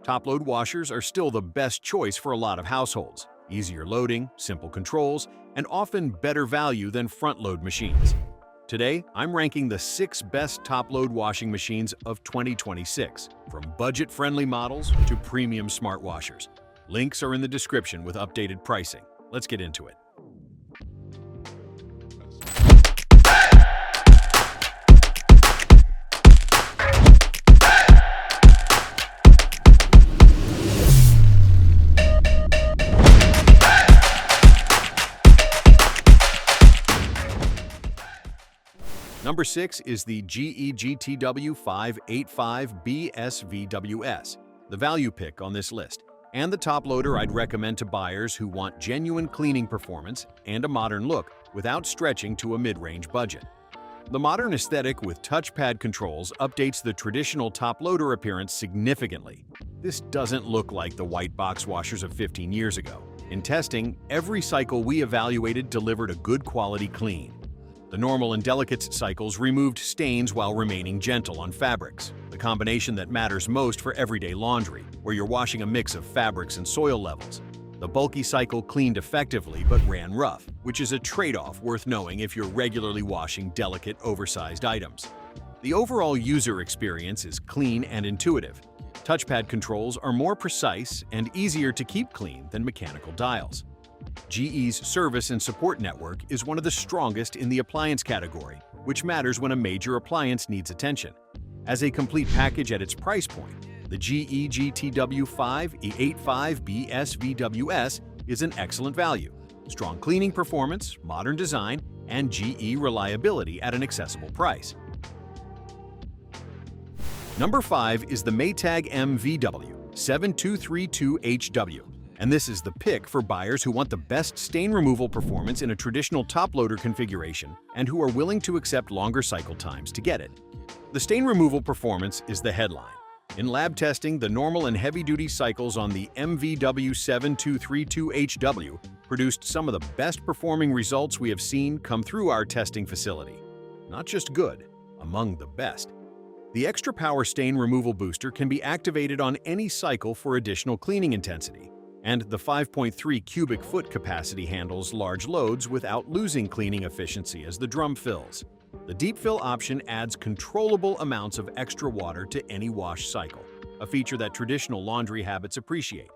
Top-load washers are still the best choice for a lot of households. Easier loading, simple controls, and often better value than front-load machines. Today, I'm ranking the 6 best top-load washing machines of 2026, from budget-friendly models to premium smart washers. Links are in the description with updated pricing. Let's get into it. Number 6 is the GTW8000BPWRS, the value pick on this list, and the top loader I'd recommend to buyers who want genuine cleaning performance and a modern look without stretching to a mid-range budget. The modern aesthetic with touchpad controls updates the traditional top loader appearance significantly. This doesn't look like the white box washers of 15 years ago. In testing, every cycle we evaluated delivered a good quality clean. The normal and delicate cycles removed stains while remaining gentle on fabrics, the combination that matters most for everyday laundry, where you're washing a mix of fabrics and soil levels. The bulky cycle cleaned effectively but ran rough, which is a trade-off worth knowing if you're regularly washing delicate, oversized items. The overall user experience is clean and intuitive. Touchpad controls are more precise and easier to keep clean than mechanical dials. GE's service and support network is one of the strongest in the appliance category, which matters when a major appliance needs attention. As a complete package at its price point, the GE GTW8000BPWRS is an excellent value. Strong cleaning performance, modern design, and GE reliability at an accessible price. Number 5 is the Maytag MVW7232HW. And this is the pick for buyers who want the best stain removal performance in a traditional top-loader configuration and who are willing to accept longer cycle times to get it. The stain removal performance is the headline. In lab testing, the normal and heavy-duty cycles on the MVW7232HW produced some of the best-performing results we have seen come through our testing facility. Not just good, among the best. The extra power stain removal booster can be activated on any cycle for additional cleaning intensity. And the 5.3 cubic foot capacity handles large loads without losing cleaning efficiency as the drum fills. The deep fill option adds controllable amounts of extra water to any wash cycle, a feature that traditional laundry habits appreciate.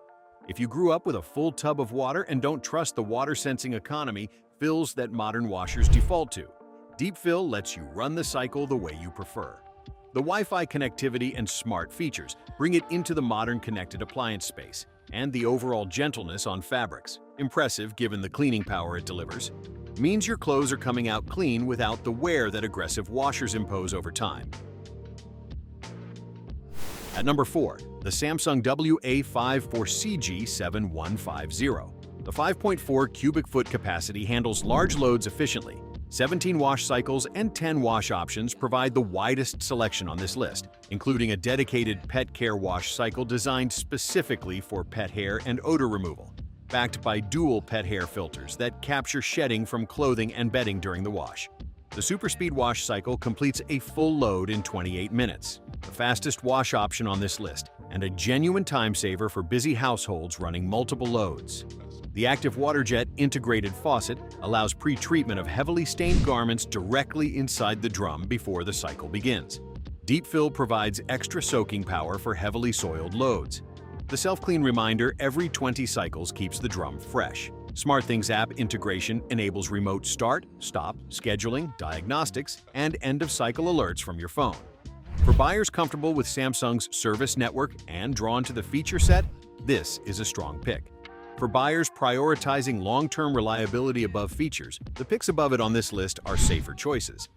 If you grew up with a full tub of water and don't trust the water-sensing economy fills that modern washers default to, Deep Fill lets you run the cycle the way you prefer. The Wi-Fi connectivity and smart features bring it into the modern connected appliance space, and the overall gentleness on fabrics, impressive given the cleaning power it delivers, means your clothes are coming out clean without the wear that aggressive washers impose over time. At number 4, the Samsung WA54CG7150. The 5.4 cubic foot capacity handles large loads efficiently. 17 wash cycles and 10 wash options provide the widest selection on this list, including a dedicated pet care wash cycle designed specifically for pet hair and odor removal, backed by dual pet hair filters that capture shedding from clothing and bedding during the wash. The Super Speed wash cycle completes a full load in 28 minutes, the fastest wash option on this list, and a genuine time saver for busy households running multiple loads. The Active WaterJet integrated faucet allows pre-treatment of heavily stained garments directly inside the drum before the cycle begins. Deep Fill provides extra soaking power for heavily soiled loads. The self-clean reminder every 20 cycles keeps the drum fresh. SmartThings app integration enables remote start, stop, scheduling, diagnostics, and end-of-cycle alerts from your phone. For buyers comfortable with Samsung's service network and drawn to the feature set, this is a strong pick. For buyers prioritizing long-term reliability above features, the picks above it on this list are safer choices.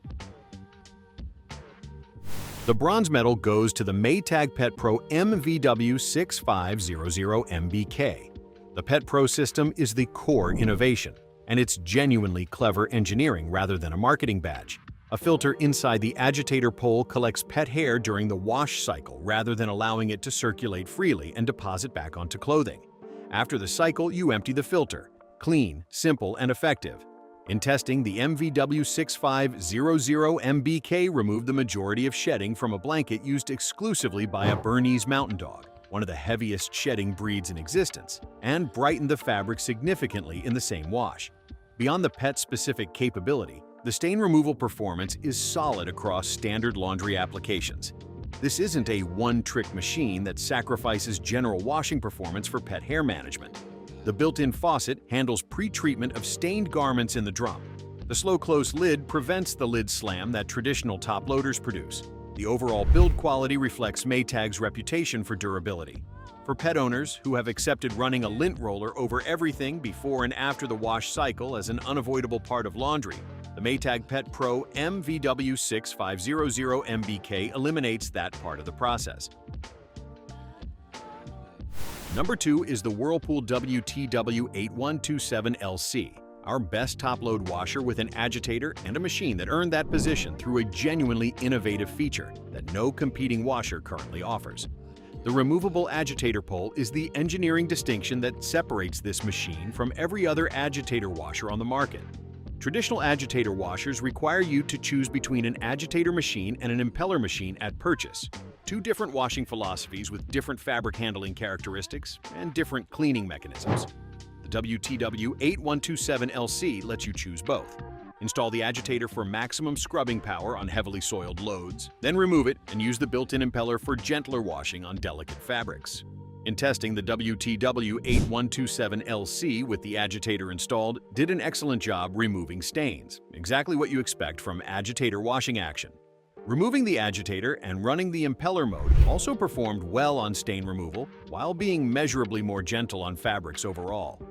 The bronze medal goes to the Maytag Pet Pro MVW6500MBK. The Pet Pro system is the core innovation, and it's genuinely clever engineering rather than a marketing badge. A filter inside the agitator pole collects pet hair during the wash cycle rather than allowing it to circulate freely and deposit back onto clothing. After the cycle, you empty the filter. Clean, simple, and effective. In testing, the MVW6500MBK removed the majority of shedding from a blanket used exclusively by a Bernese mountain dog. one of the heaviest shedding breeds in existence, and brighten the fabric significantly in the same wash. Beyond the pet-specific capability, the stain removal performance is solid across standard laundry applications. This isn't a one-trick machine that sacrifices general washing performance for pet hair management. The built-in faucet handles pre-treatment of stained garments in the drum. The slow-close lid prevents the lid slam that traditional top loaders produce. The overall build quality reflects Maytag's reputation for durability. For pet owners who have accepted running a lint roller over everything before and after the wash cycle as an unavoidable part of laundry, the Maytag Pet Pro MVW7500MBK eliminates that part of the process. Number 2 is the Whirlpool WTW8127LC, our best top-load washer with an agitator and a machine that earned that position through a genuinely innovative feature that no competing washer currently offers. The removable agitator pole is the engineering distinction that separates this machine from every other agitator washer on the market. Traditional agitator washers require you to choose between an agitator machine and an impeller machine at purchase. Two different washing philosophies with different fabric handling characteristics and different cleaning mechanisms. The WTW8127LC lets you choose both. Install the agitator for maximum scrubbing power on heavily soiled loads, then remove it and use the built-in impeller for gentler washing on delicate fabrics. In testing, the WTW8127LC with the agitator installed did an excellent job removing stains, exactly what you expect from agitator washing action. Removing the agitator and running the impeller mode also performed well on stain removal, while being measurably more gentle on fabrics overall.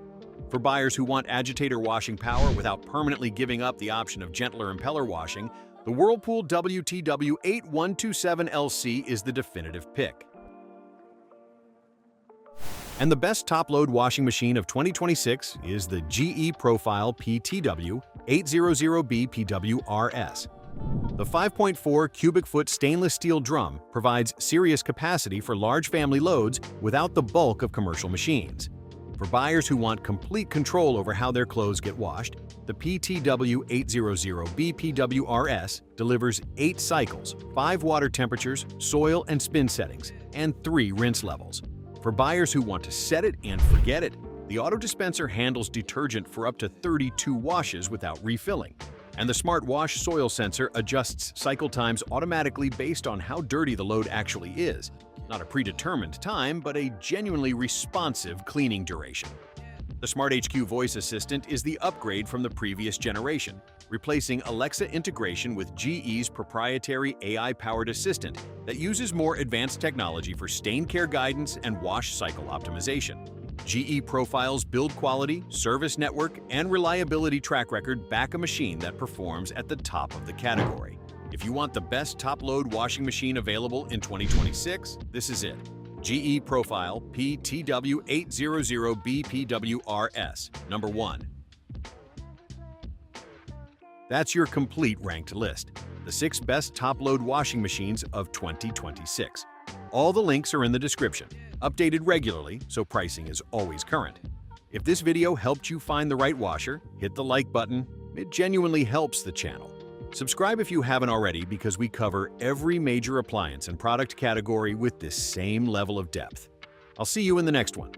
For buyers who want agitator washing power without permanently giving up the option of gentler impeller washing, the Whirlpool WTW8127LC is the definitive pick. And the best top-load washing machine of 2026 is the GE Profile PTW8000BPWRS. The 5.4 cubic foot stainless steel drum provides serious capacity for large family loads without the bulk of commercial machines. For buyers who want complete control over how their clothes get washed, the PTW8000BPWRS delivers 8 cycles, 5 water temperatures, soil and spin settings, and 3 rinse levels. For buyers who want to set it and forget it, the auto-dispenser handles detergent for up to 32 washes without refilling. And the Smart Wash soil sensor adjusts cycle times automatically based on how dirty the load actually is. Not a predetermined time, but a genuinely responsive cleaning duration. The Smart HQ voice assistant is the upgrade from the previous generation, replacing Alexa integration with GE's proprietary AI-powered assistant that uses more advanced technology for stain care guidance and wash cycle optimization. GE Profile's build quality, service network, and reliability track record back a machine that performs at the top of the category. If you want the best top-load washing machine available in 2026, this is it. GE Profile PTW8000BPWRS, number 1. That's your complete ranked list, the 6 best top-load washing machines of 2026. All the links are in the description, updated regularly so pricing is always current. If this video helped you find the right washer, hit the like button. It genuinely helps the channel. Subscribe if you haven't already because we cover every major appliance and product category with this same level of depth. I'll see you in the next one.